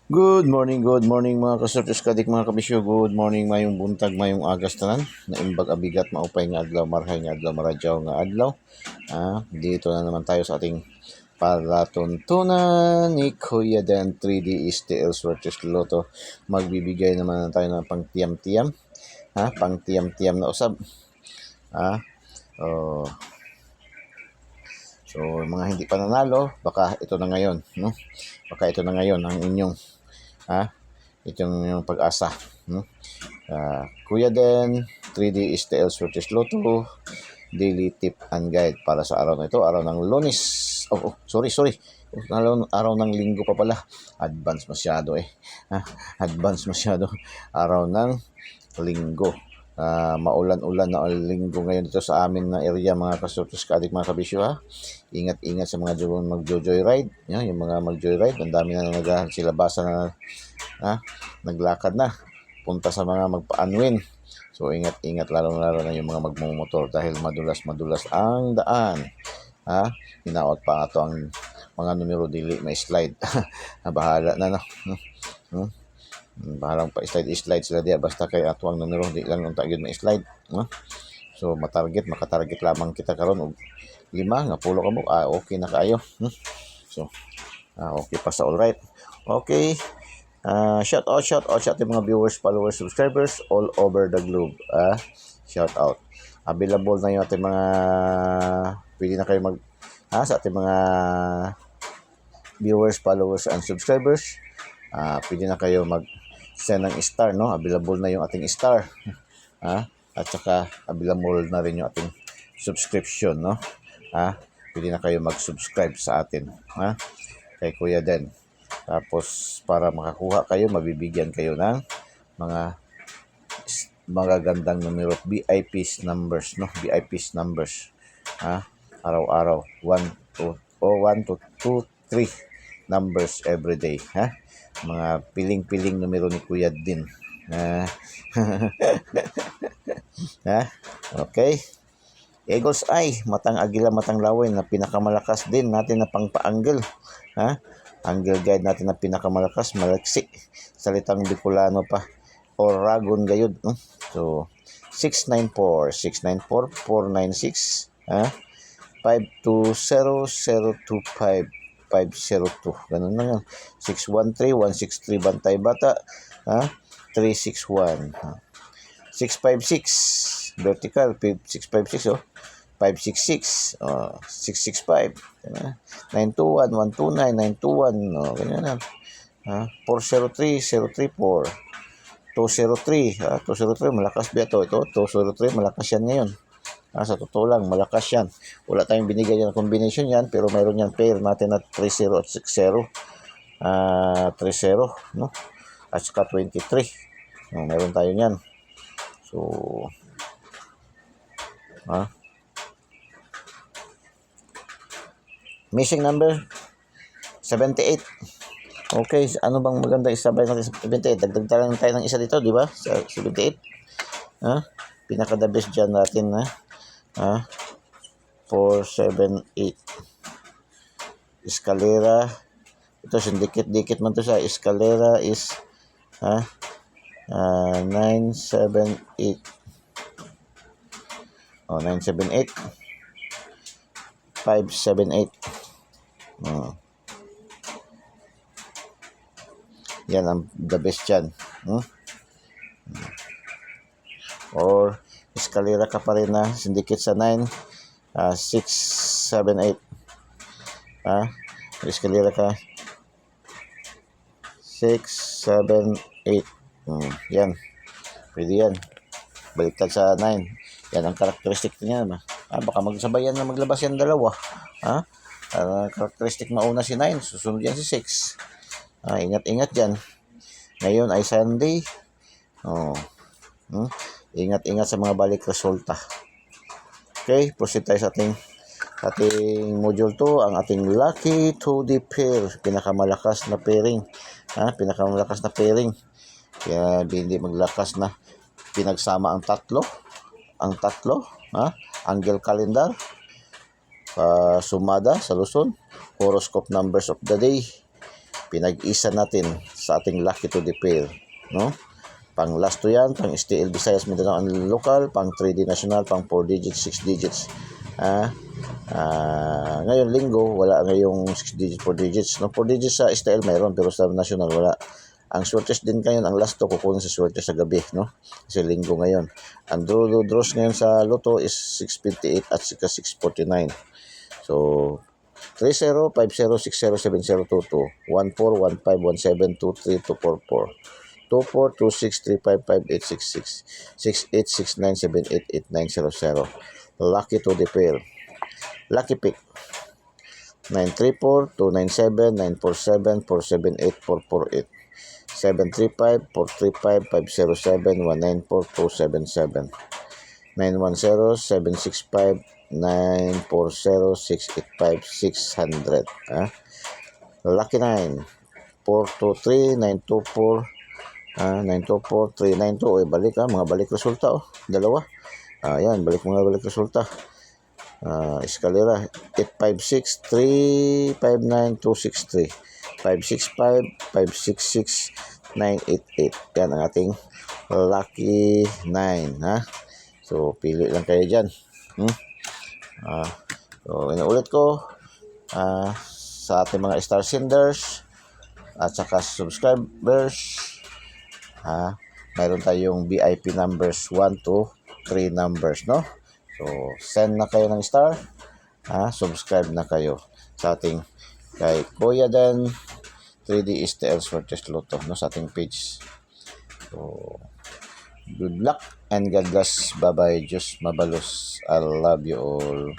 Good morning mga kasortes kadik mga kabisyo. Good morning mayong buntag, mayong agas tanan. Naimbag abigat maupay nga adlaw, marhay nga adlaw, maradyaw nga adlaw. Dito na naman tayo sa ating palatuntunan ni Kuya Dan 3D STL Sortes Loto. Magbibigay naman tayo ng pang tiyam-tiyam. Pang tiyam-tiyam na usab. Oh, so mga hindi pa nanalo, baka ito na ngayon, no? Baka ito na ngayon ang inyong itong yung pag-asa. Kuya Den, 3D STL Sortes Loto, daily tip and guide para sa araw na ito, araw ng Lunes. Sorry. Araw ng Linggo pa pala. Advance masyado Advance masyado. Araw ng Linggo. Maulan-ulan na linggo ngayon dito sa amin na area mga kasortes kaadik mga kabisyo Ingat-ingat sa mga mag-joyride. Yung mga mag-joyride, ang dami na nagsilabasa na naglakad na punta sa mga magpa-unwin. So ingat-ingat lalo-lalo na yung mga magmumotor dahil madulas ang daan. Hinaot pa ato ang mga numero dili may slide. Bahala na bahalang pa slide sila diya basta kay ato ang numero di lang unta gyud may slide. So makatarget lamang kita karon og 5 nga pulo ka mo okay na kaayo. So okay pa sa all right. Okay. Shout out sa mga viewers, followers, subscribers all over the globe. Shout out. Available na yung ating mga pwede na kayo sa ating mga viewers, followers, and subscribers. Pwede na kayo mag-send ng star, no? Available na yung ating star. At saka available na rin yung ating subscription, no? Pwede na kayo mag-subscribe sa atin, kay Kuya Den. Tapos para makakuha kayo, mabibigyan kayo ng mga magagandang numero, VIPs numbers, no? VIPs numbers. Araw-araw 1 to 2, 3 numbers every day, Mga piling-piling numero ni Kuya din. Okay. Eagle's Eye, matang agila, matang laway na pinakamalakas din natin na pang-angle. Angle guide natin na pinakamalakas, malaksi. Salitang Bicolano pa. Oragon gayud. So, 694-496 520-025 502. Ganun na yan. 613-163 Bantay Bata. 361. 656 vertical 656 566 665 921 129 921 ganyan na. 403 034 203 203 malakas ba ito 203 malakas yan ngayon. Sa totoo lang malakas yan. Wala tayong binigay ng combination yan pero mayroon yan pair natin na 30 at 60 30 no at saka 23 mayroon tayo yan. So missing number 78. Okay, ano bang maganda isabay natin sa 78? Dagdag tayo ng isa dito, di ba? Sa 78. Pinaka the best dyan natin 478. Escalera. Ito, sindikit-dikit man to sa escalera is 978. 978. 578. Yan ang the best dyan. Or escalera ka pa rin na sindikit sa 9 678. Escalera ka 678. Yan. Pwede yan. Baliktad sa 9. Yan ang karakteristik niya. Baka magsabayan na maglabas yan dalawa. Karakteristik mauna si 9. Susunod yan si 6. Ingat-ingat dyan. Ngayon ay Sunday. Ingat-ingat sa mga balik resulta. Okay, proceed tayo sa ating module 2, ang ating lucky 2D pair, pinakamalakas na pairing. Pinakamalakas na pairing. Kaya hindi maglakas na pinagsama ang tatlo. Angle calendar, sumada sa Luzon, horoscope numbers of the day, pinag-isa natin sa ating lucky to the pair, no? Pang last 2 yan, pang STL Visayas Mindanao ang local, pang 3D national, pang 4 digits, 6 digits. Ngayon linggo, wala ngayong 6 digits, 4 digits. No, 4 digits sa STL mayroon, pero sa national wala. Ang Swertes din ngayon, ang last 2 kukunin sa Swertes sa gabi, no? Kasi linggo ngayon. Ang draws ngayon sa Lotto is 658 at 649. So, 30, 50, 60, 70, 22, 14, 15, 17, 23, 244. 24, 26, 35, 58, 66, 68, 69, 78, 8900. Lucky to the pair. Lucky pick. 934, 297, 947, 478, 448. 735, 435, 507, 194, 277. 910, 765, 940, 685, 600. Lucky 9. 423, 924, 924, 392. Balik mga balik resulta. Dalawa. Yan, balik resulta. Eskalera. 856, 359, 263. 565, 566, 988. Yan ang ating lucky 9. So, pili lang kayo dyan. So, inuulit ko sa ating mga star senders at saka subscribers, mayroon tayong VIP numbers 1 to 3 numbers, no? So, send na kayo ng star, subscribe na kayo sa ating kay Kuya Dan 3D STL Swertes Lotto, no, sa ating page. So, good luck and God bless. Bye-bye. Diyos mabalos. I love you all.